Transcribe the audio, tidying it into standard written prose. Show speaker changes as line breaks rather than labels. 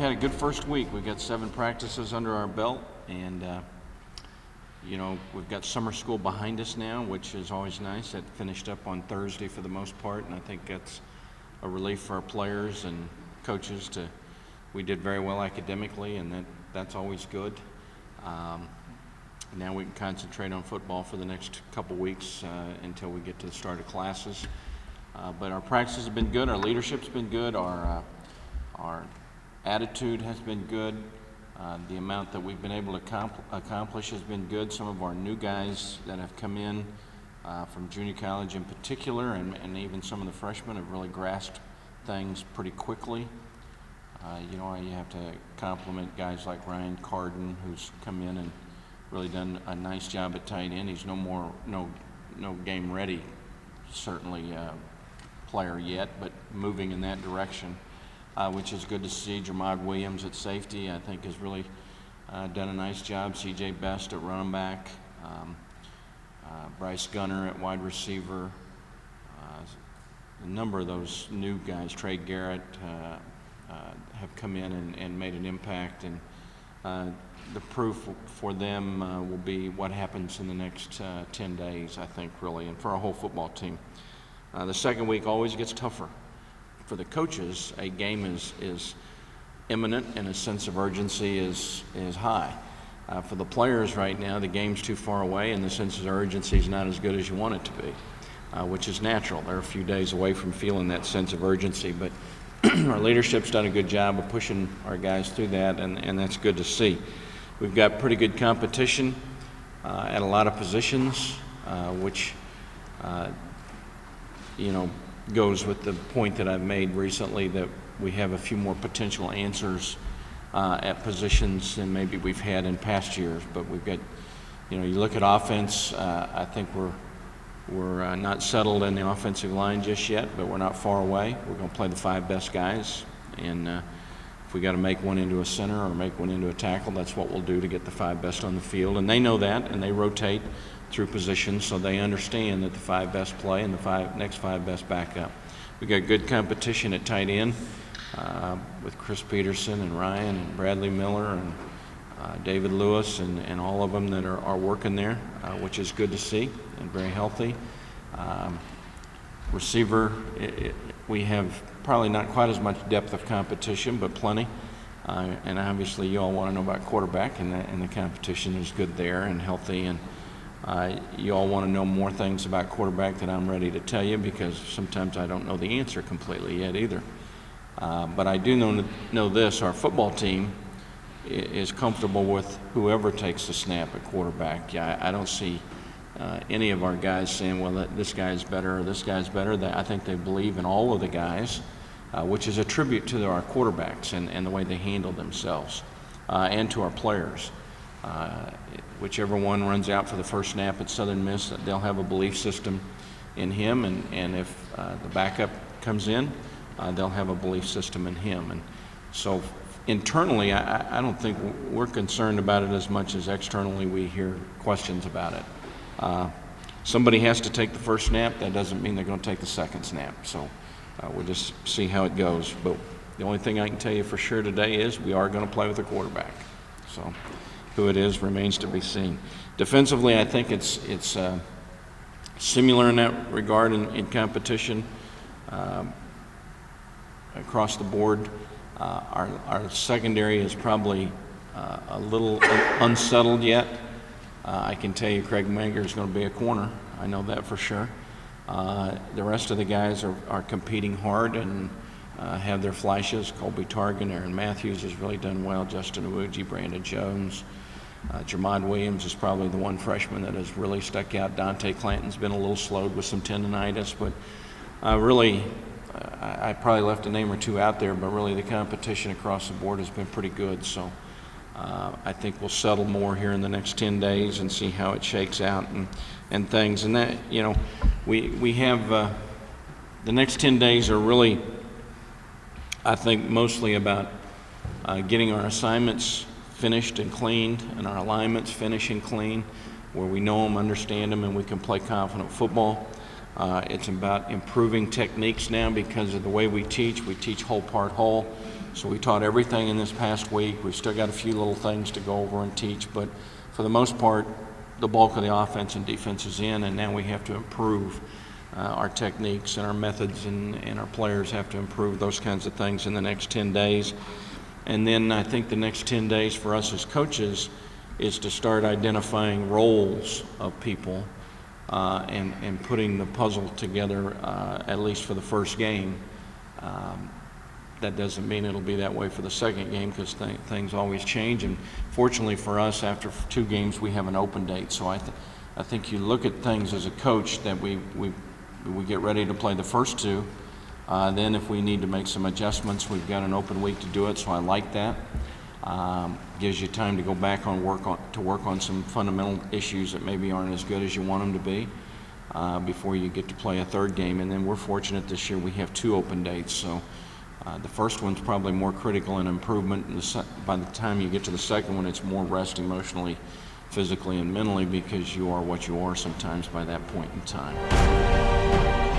had a good first week. We got 7 practices under our belt, and we've got summer school behind us now, which is always nice. That finished up on Thursday for the most part, and I think that's a relief for our players and coaches. We did very well academically, and that's always good. Now we can concentrate on football for the next couple weeks until we get to the start of classes. But our practices have been good. Our leadership's been good. Our attitude has been good. The amount that we've been able to accomplish has been good. Some of our new guys that have come in from junior college in particular, and even some of the freshmen have really grasped things pretty quickly. You have to compliment guys like Ryan Carden, who's come in and really done a nice job at tight end. He's no game ready, certainly player yet, but moving in that direction. Which is good to see. Jermod Williams at safety, I think, has really done a nice job. C.J. Best at running back. Bryce Gunner at wide receiver. A number of those new guys, Trey Garrett, have come in and made an impact. And the proof for them will be what happens in the next 10 days, I think, really, and for our whole football team. The second week always gets tougher. For the coaches, a game is imminent and a sense of urgency is high. For the players right now, the game's too far away and the sense of urgency is not as good as you want it to be, which is natural. They're a few days away from feeling that sense of urgency, but our leadership's done a good job of pushing our guys through that, and that's good to see. We've got pretty good competition at a lot of positions, which goes with the point that I've made recently that we have a few more potential answers at positions than maybe we've had in past years. But we've got, you look at offense, I think we're not settled in the offensive line just yet, but we're not far away. We're going to play the 5 best guys, and if we got to make one into a center or make one into a tackle, that's what we'll do to get the 5 best on the field. And they know that, and they rotate through positions, so they understand that the 5 best play and the next 5 best back up. We got good competition at tight end with Chris Peterson and Ryan and Bradley Miller and David Lewis and all of them that are working there, which is good to see and very healthy. Receiver, we have probably not quite as much depth of competition, but plenty. And obviously you all want to know about quarterback, and the competition is good there and healthy. And you all want to know more things about quarterback than I'm ready to tell you, because sometimes I don't know the answer completely yet either. But I do know this: our football team is comfortable with whoever takes the snap at quarterback. I don't see any of our guys saying, well, this guy's better or this guy's better. I think they believe in all of the guys, which is a tribute to our quarterbacks and the way they handle themselves, and to our players. Whichever one runs out for the first snap at Southern Miss, they'll have a belief system in him, and if the backup comes in, they'll have a belief system in him. And so internally, I don't think we're concerned about it as much as externally we hear questions about it. Somebody has to take the first snap. That doesn't mean they're going to take the second snap. So we'll just see how it goes. But the only thing I can tell you for sure today is we are going to play with a quarterback. So who it is remains to be seen. Defensively, I think it's similar in that regard in competition across the board. Our secondary is probably a little unsettled yet. I can tell you Craig Manger is going to be a corner. I know that for sure. The rest of the guys are competing hard and have their flashes. Colby Targan, Aaron Matthews has really done well. Justin Awuji, Brandon Jones. Jermod Williams is probably the one freshman that has really stuck out. Dante Clanton's been a little slowed with some tendonitis, but really, I probably left a name or two out there, but really the competition across the board has been pretty good. So I think we'll settle more here in the next 10 days and see how it shakes out and things. And that, we have the next 10 days are really, I think, mostly about getting our assignments finished and cleaned and our alignments finished and clean, where we know them, understand them, and we can play confident football. It's about improving techniques now because of the way we teach. We teach whole part whole. So we taught everything in this past week. We've still got a few little things to go over and teach, but for the most part, the bulk of the offense and defense is in, and now we have to improve our techniques and our methods, and our players have to improve those kinds of things in the next 10 days. And then I think the next 10 days for us as coaches is to start identifying roles of people and putting the puzzle together, at least for the first game. That doesn't mean it'll be that way for the second game, because things always change. And fortunately for us, after 2 games, we have an open date. So I think you look at things as a coach that we get ready to play the first 2. Then if we need to make some adjustments, we've got an open week to do it. So I like that. Gives you time to go back to work on some fundamental issues that maybe aren't as good as you want them to be before you get to play a third game. And then we're fortunate this year we have 2 open dates. So the first one's probably more critical in improvement. By the time you get to the second one, it's more rest emotionally, physically, and mentally, because you are what you are sometimes by that point in time.